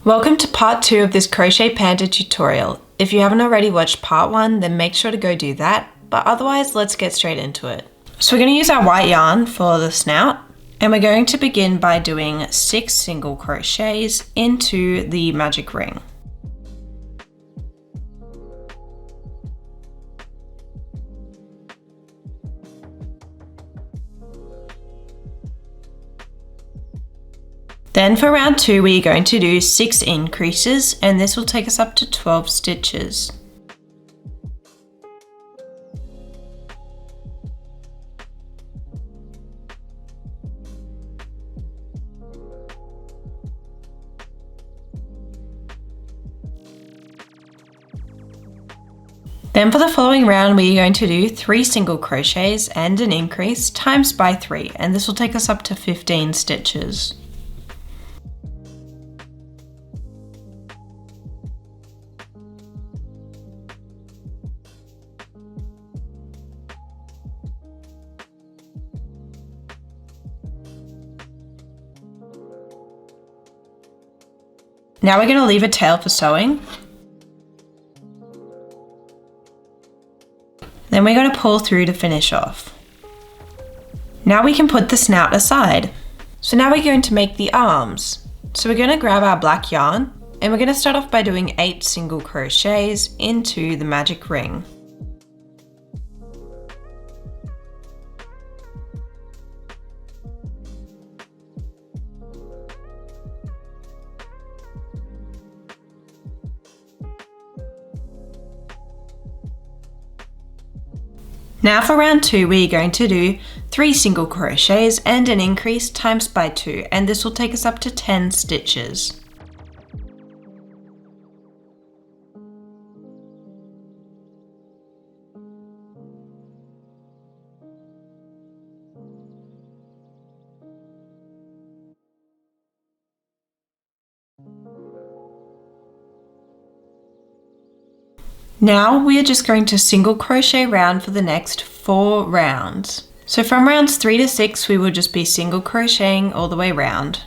Welcome to part 2 of this Crochet Panda tutorial. If you haven't already watched part 1, then make sure to go do that, but otherwise let's get straight into it. So we're going to use our white yarn for the snout, and we're going to begin by doing 6 single crochets into the magic ring. Then for round 2, we're going to do 6 increases, and this will take us up to 12 stitches. Then for the following round, we are going to do 3 single crochets and an increase times by 3, and this will take us up to 15 stitches. Now we're going to leave a tail for sewing. Then we're going to pull through to finish off. Now we can put the snout aside. So now we're going to make the arms. So we're going to grab our black yarn and we're going to start off by doing 8 single crochets into the magic ring. Now for round 2, we're going to do 3 single crochets and an increase times by 2, and this will take us up to 10 stitches. Now we are just going to single crochet round for the next 4 rounds. So from rounds 3 to 6, we will just be single crocheting all the way round.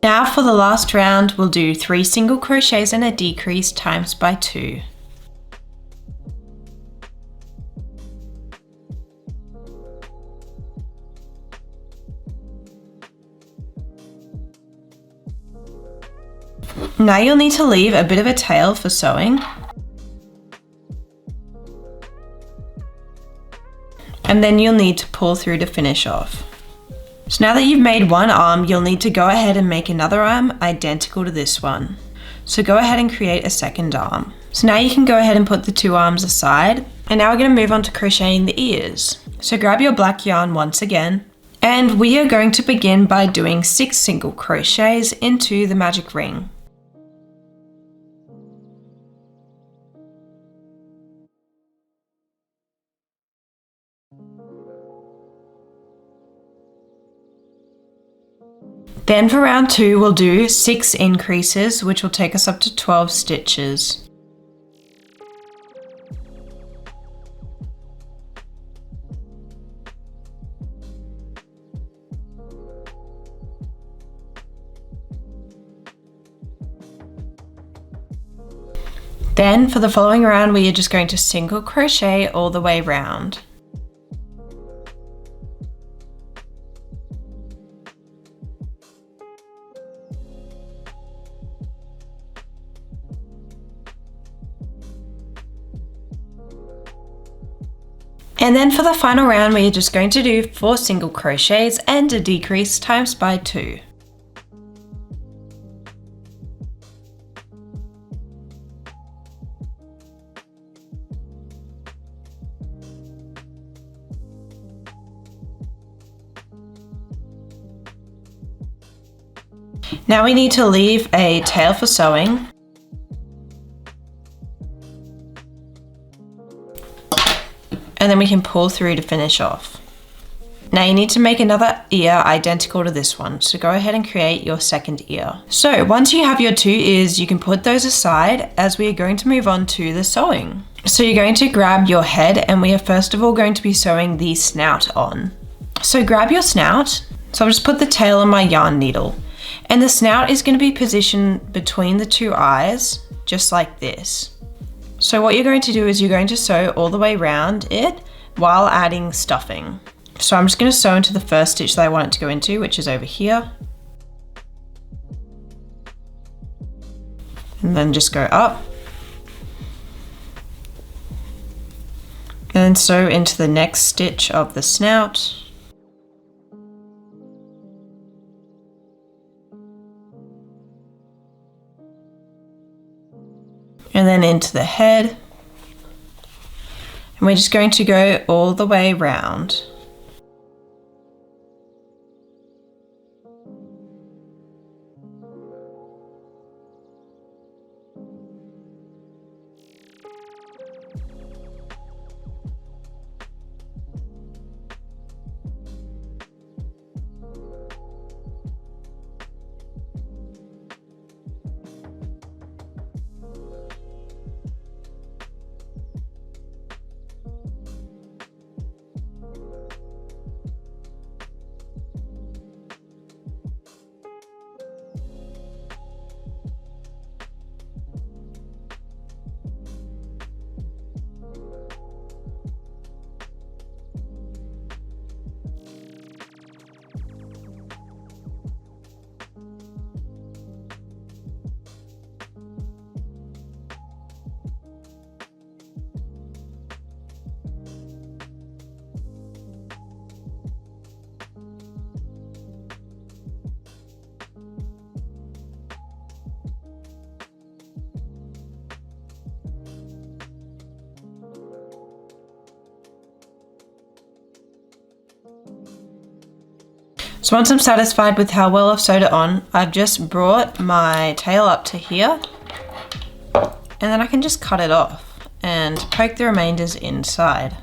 Now for the last round, we'll do 3 single crochets and a decrease times by 2. Now you'll need to leave a bit of a tail for sewing. And then you'll need to pull through to finish off. So now that you've made one arm, you'll need to go ahead and make another arm identical to this one. So go ahead and create a second arm. So now you can go ahead and put the 2 arms aside. And now we're going to move on to crocheting the ears. So grab your black yarn once again. And we are going to begin by doing 6 single crochets into the magic ring. Then for round 2, we'll do 6 increases, which will take us up to 12 stitches. Then for the following round, we are just going to single crochet all the way round. And then for the final round, we're just going to do 4 single crochets and a decrease times by 2. Now we need to leave a tail for sewing. And then we can pull through to finish off. Now you need to make another ear identical to this one. So go ahead and create your second ear. So once you have your 2 ears, you can put those aside as we are going to move on to the sewing. So you're going to grab your head and we are first of all going to be sewing the snout on. So grab your snout. So I'll just put the tail on my yarn needle. And the snout is going to be positioned between the 2 eyes, just like this. So what you're going to do is you're going to sew all the way around it while adding stuffing. So I'm just going to sew into the first stitch that I want it to go into, which is over here. And then just go up. And then sew into the next stitch of the snout. And then into the head. And we're just going to go all the way round. So once I'm satisfied with how well I've sewed it on, I've just brought my tail up to here and then I can just cut it off and poke the remainders inside.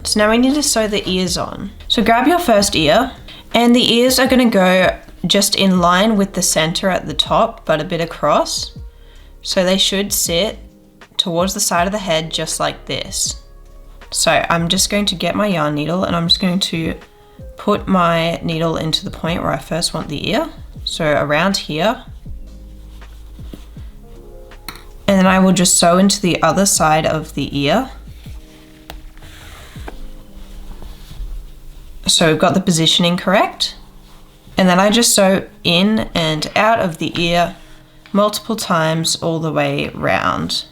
So now we need to sew the ears on. So grab your first ear and the ears are going to go just in line with the center at the top but a bit across. So they should sit towards the side of the head just like this. So I'm just going to get my yarn needle and I'm just going to put my needle into the point where I first want the ear, so around here, and then I will just sew into the other side of the ear. So we've got the positioning correct, and then I just sew in and out of the ear multiple times all the way round.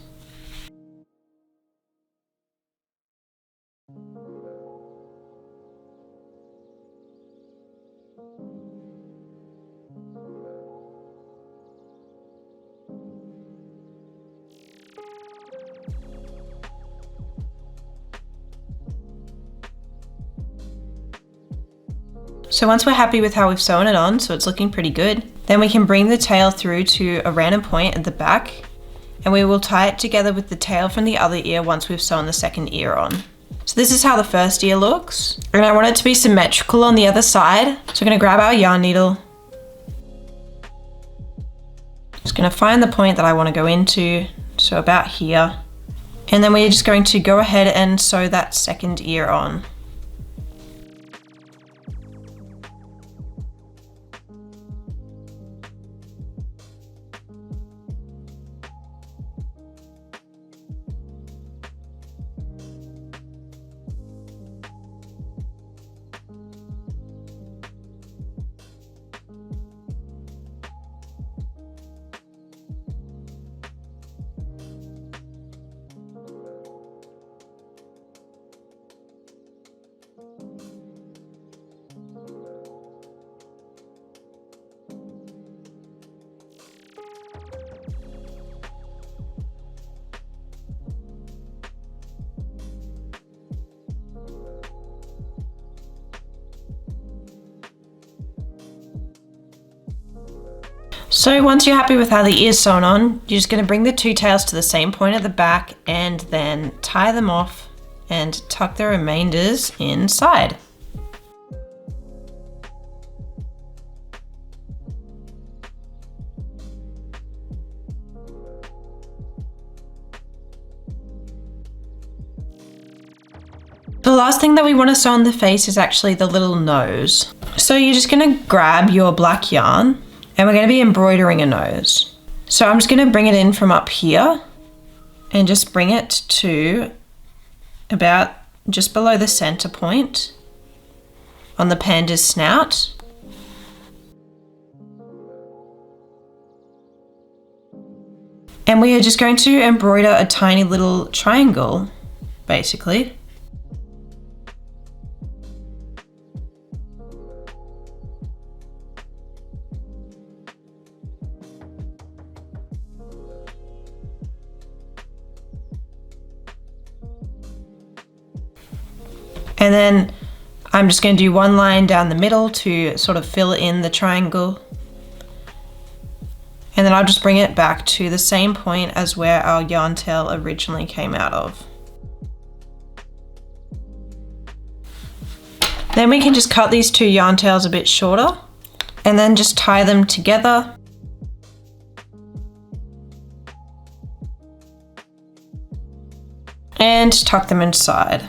So once we're happy with how we've sewn it on, so it's looking pretty good, then we can bring the tail through to a random point at the back and we will tie it together with the tail from the other ear once we've sewn the second ear on. So this is how the first ear looks. And I want it to be symmetrical on the other side. So we're going to grab our yarn needle. Just going to find the point that I want to go into, so about here. And then we're just going to go ahead and sew that second ear on. So once you're happy with how the ear's sewn on, you're just going to bring the two tails to the same point at the back and then tie them off and tuck the remainders inside. The last thing that we want to sew on the face is actually the little nose. So you're just going to grab your black yarn and we're going to be embroidering a nose. So I'm just going to bring it in from up here and just bring it to about just below the center point on the panda's snout. And we are just going to embroider a tiny little triangle, basically. And then I'm just going to do one line down the middle to sort of fill in the triangle. And then I'll just bring it back to the same point as where our yarn tail originally came out of. Then we can just cut these two yarn tails a bit shorter and then just tie them together. And tuck them inside.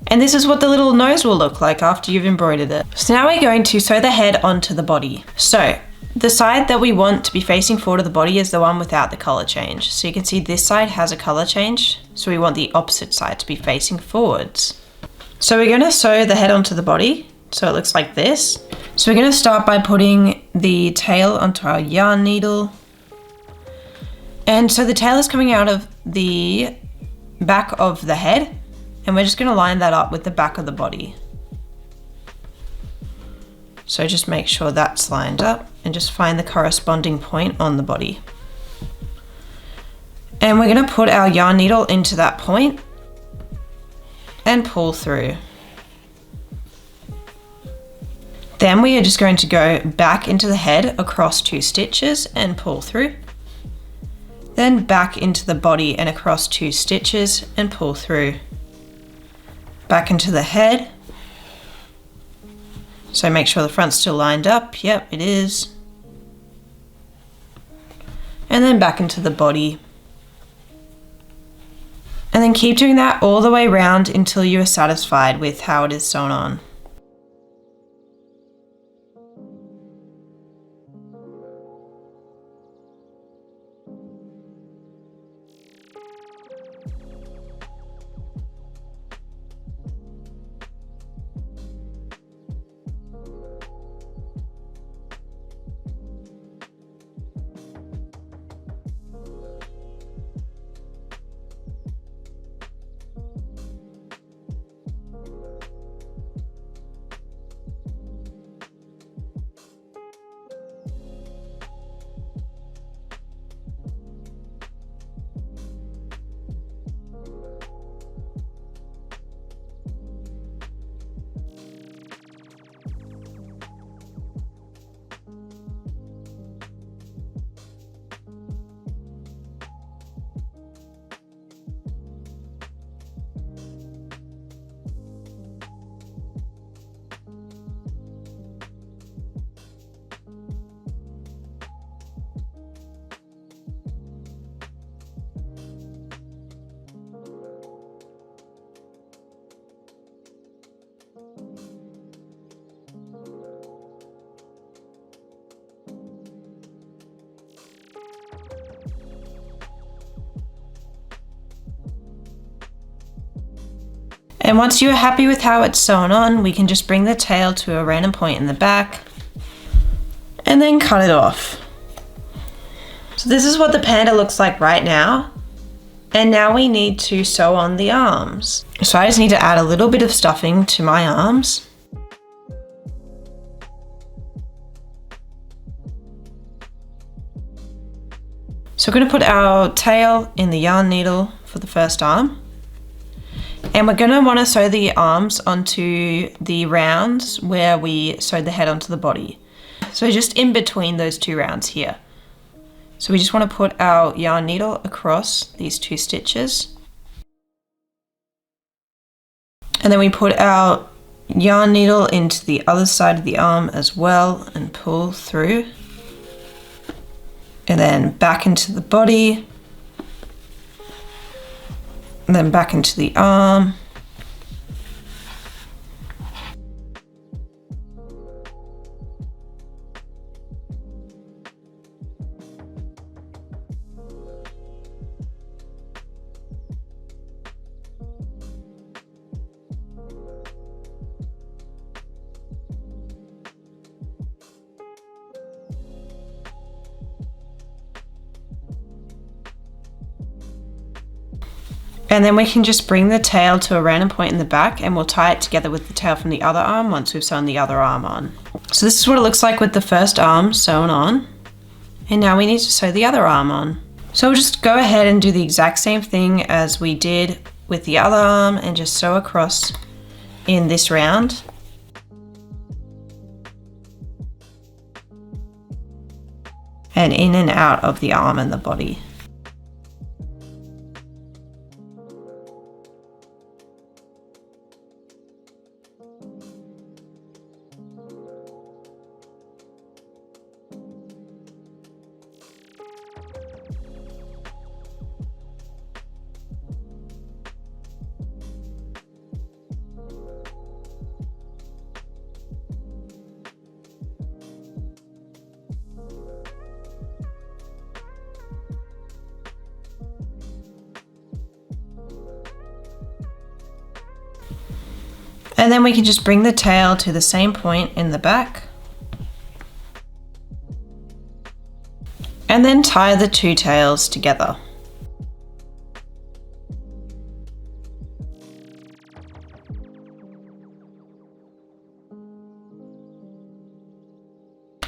And this is what the little nose will look like after you've embroidered it. So now we're going to sew the head onto the body. So the side that we want to be facing forward of the body is the one without the color change. So you can see this side has a color change. So we want the opposite side to be facing forwards. So we're going to sew the head onto the body. So it looks like this. So we're going to start by putting the tail onto our yarn needle. And so the tail is coming out of the back of the head. And we're just going to line that up with the back of the body. So just make sure that's lined up and just find the corresponding point on the body. And we're going to put our yarn needle into that point and pull through. Then we are just going to go back into the head across 2 stitches and pull through. Then back into the body and across 2 stitches and pull through. Back into the head. So make sure the front's still lined up. Yep, it is. And then back into the body. And then keep doing that all the way around until you are satisfied with how it is sewn on. And once you're happy with how it's sewn on, we can just bring the tail to a random point in the back and then cut it off. So this is what the panda looks like right now. And now we need to sew on the arms. So I just need to add a little bit of stuffing to my arms. So we're going to put our tail in the yarn needle for the first arm. And we're going to want to sew the arms onto the rounds where we sewed the head onto the body. So just in between those 2 rounds here. So we just want to put our yarn needle across these 2 stitches. And then we put our yarn needle into the other side of the arm as well and pull through. And then back into the body. And then back into the arm. And then we can just bring the tail to a random point in the back and we'll tie it together with the tail from the other arm once we've sewn the other arm on. So this is what it looks like with the first arm sewn on. And now we need to sew the other arm on. So we'll just go ahead and do the exact same thing as we did with the other arm and just sew across in this round. And in and out of the arm and the body. And then we can just bring the tail to the same point in the back. And then tie the 2 tails together.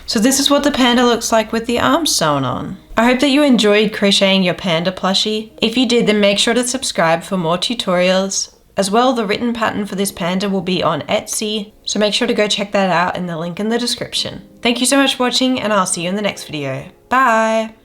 So this is what the panda looks like with the arms sewn on. I hope that you enjoyed crocheting your panda plushie. If you did, then make sure to subscribe for more tutorials. As well, the written pattern for this panda will be on Etsy, so make sure to go check that out in the link in the description. Thank you so much for watching, and I'll see you in the next video. Bye!